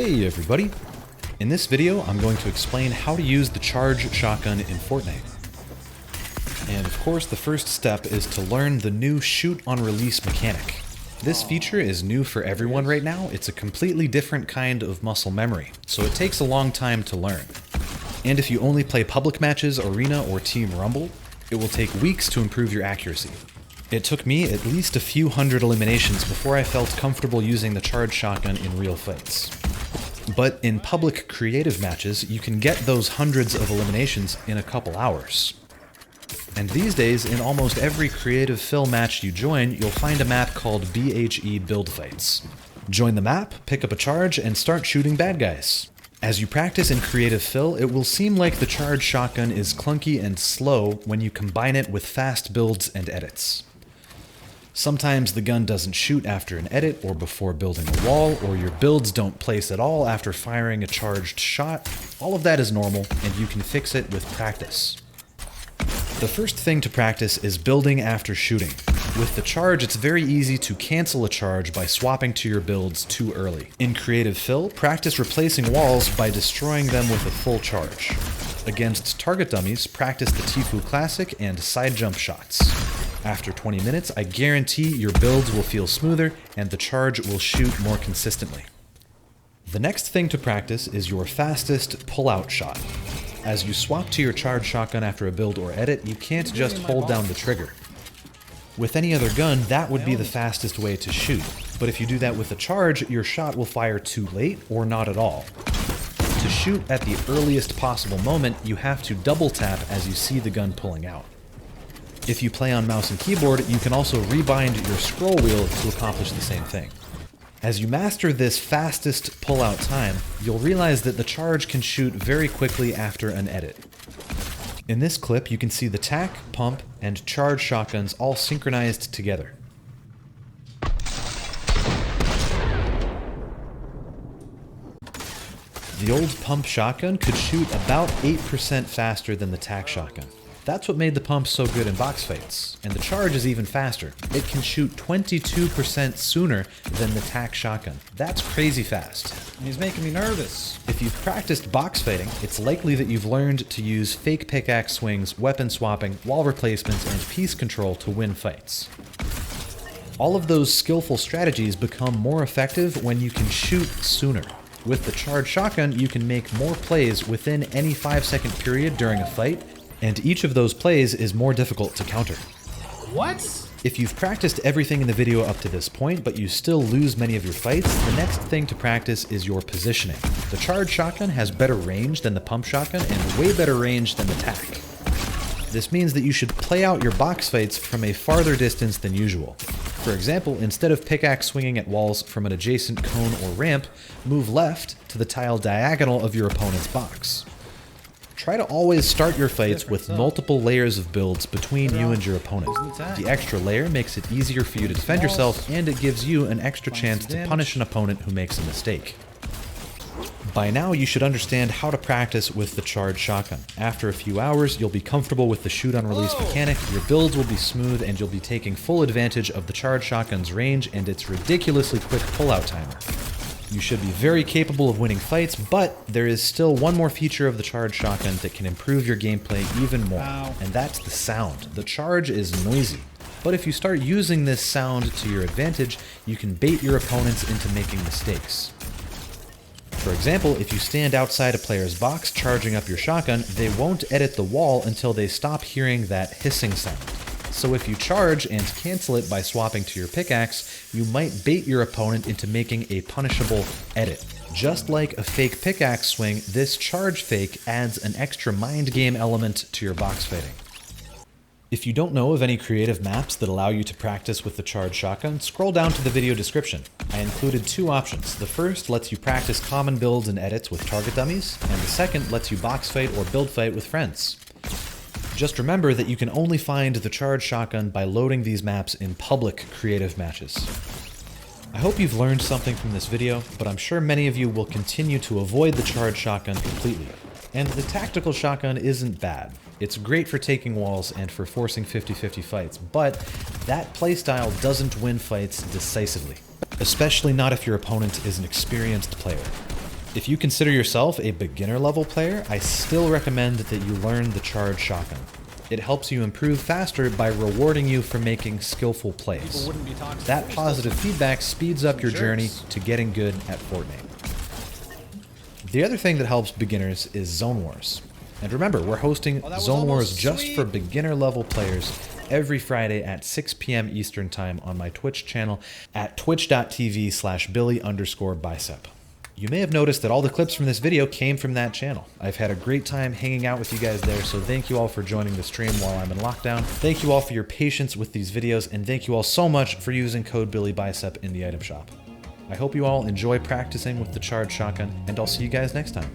Hey everybody! In this video I'm going to explain how to use the charge shotgun in Fortnite. And of course the first step is to learn the new shoot on release mechanic. This feature is new for everyone right now. It's a completely different kind of muscle memory, so it takes a long time to learn. And if you only play public matches, arena, or team rumble, it will take weeks to improve your accuracy. It took me at least a few hundred eliminations before I felt comfortable using the charge shotgun in real fights. But in public creative matches, you can get those hundreds of eliminations in a couple hours. And these days, in almost every creative fill match you join, you'll find a map called BHE Build Fights. Join the map, pick up a charge, and start shooting bad guys. As you practice in creative fill, it will seem like the charge shotgun is clunky and slow when you combine it with fast builds and edits. Sometimes the gun doesn't shoot after an edit or before building a wall, or your builds don't place at all after firing a charged shot. All of that is normal, and you can fix it with practice. The first thing to practice is building after shooting. With the charge, it's very easy to cancel a charge by swapping to your builds too early. In creative fill, practice replacing walls by destroying them with a full charge. Against target dummies, practice the Tfue Classic and side jump shots. After 20 minutes, I guarantee your builds will feel smoother and the charge will shoot more consistently. The next thing to practice is your fastest pull-out shot. As you swap to your charge shotgun after a build or edit, you can't just hold down the trigger. With any other gun, that would be the fastest way to shoot, but if you do that with a charge, your shot will fire too late or not at all. To shoot at the earliest possible moment, you have to double tap as you see the gun pulling out. If you play on mouse and keyboard, you can also rebind your scroll wheel to accomplish the same thing. As you master this fastest pull-out time, you'll realize that the charge can shoot very quickly after an edit. In this clip, you can see the tac, pump, and charge shotguns all synchronized together. The old pump shotgun could shoot about 8% faster than the tac shotgun. That's what made the pump so good in box fights, and the charge is even faster. It can shoot 22% sooner than the tac shotgun. That's crazy fast. He's making me nervous. If you've practiced box fighting, it's likely that you've learned to use fake pickaxe swings, weapon swapping, wall replacements, and piece control to win fights. All of those skillful strategies become more effective when you can shoot sooner. With the charge shotgun, you can make more plays within any 5-second period during a fight, and each of those plays is more difficult to counter. What? If you've practiced everything in the video up to this point, but you still lose many of your fights, the next thing to practice is your positioning. The charge shotgun has better range than the pump shotgun and way better range than the tac. This means that you should play out your box fights from a farther distance than usual. For example, instead of pickaxe swinging at walls from an adjacent cone or ramp, move left to the tile diagonal of your opponent's box. Try to always start your fights with multiple layers of builds between you and your opponent. The extra layer makes it easier for you to defend yourself, and it gives you an extra chance to punish an opponent who makes a mistake. By now, you should understand how to practice with the charge shotgun. After a few hours, you'll be comfortable with the shoot on release mechanic, your builds will be smooth, and you'll be taking full advantage of the charge shotgun's range and its ridiculously quick pull-out timer. You should be very capable of winning fights, but there is still one more feature of the charge shotgun that can improve your gameplay even more, and that's the sound. The charge is noisy, but if you start using this sound to your advantage, you can bait your opponents into making mistakes. For example, if you stand outside a player's box charging up your shotgun, they won't edit the wall until they stop hearing that hissing sound. So if you charge and cancel it by swapping to your pickaxe, you might bait your opponent into making a punishable edit. Just like a fake pickaxe swing, this charge fake adds an extra mind game element to your box fighting. If you don't know of any creative maps that allow you to practice with the charge shotgun, scroll down to the video description. I included two options. The first lets you practice common builds and edits with target dummies, and the second lets you box fight or build fight with friends. Just remember that you can only find the charge shotgun by loading these maps in public creative matches. I hope you've learned something from this video, but I'm sure many of you will continue to avoid the charge shotgun completely. And the tactical shotgun isn't bad. It's great for taking walls and for forcing 50-50 fights, but that playstyle doesn't win fights decisively. Especially not if your opponent is an experienced player. If you consider yourself a beginner level player, I still recommend that you learn the charge shotgun. It helps you improve faster by rewarding you for making skillful plays. That positive feedback speeds up your journey to getting good at Fortnite. The other thing that helps beginners is Zone Wars. And remember, we're hosting Zone Wars just for beginner level players every Friday at 6 p.m. Eastern Time on my Twitch channel at twitch.tv/billy_bicep. You may have noticed that all the clips from this video came from that channel. I've had a great time hanging out with you guys there, so thank you all for joining the stream while I'm in lockdown. Thank you all for your patience with these videos, and thank you all so much for using code billy-bicep in the item shop. I hope you all enjoy practicing with the charge shotgun, and I'll see you guys next time.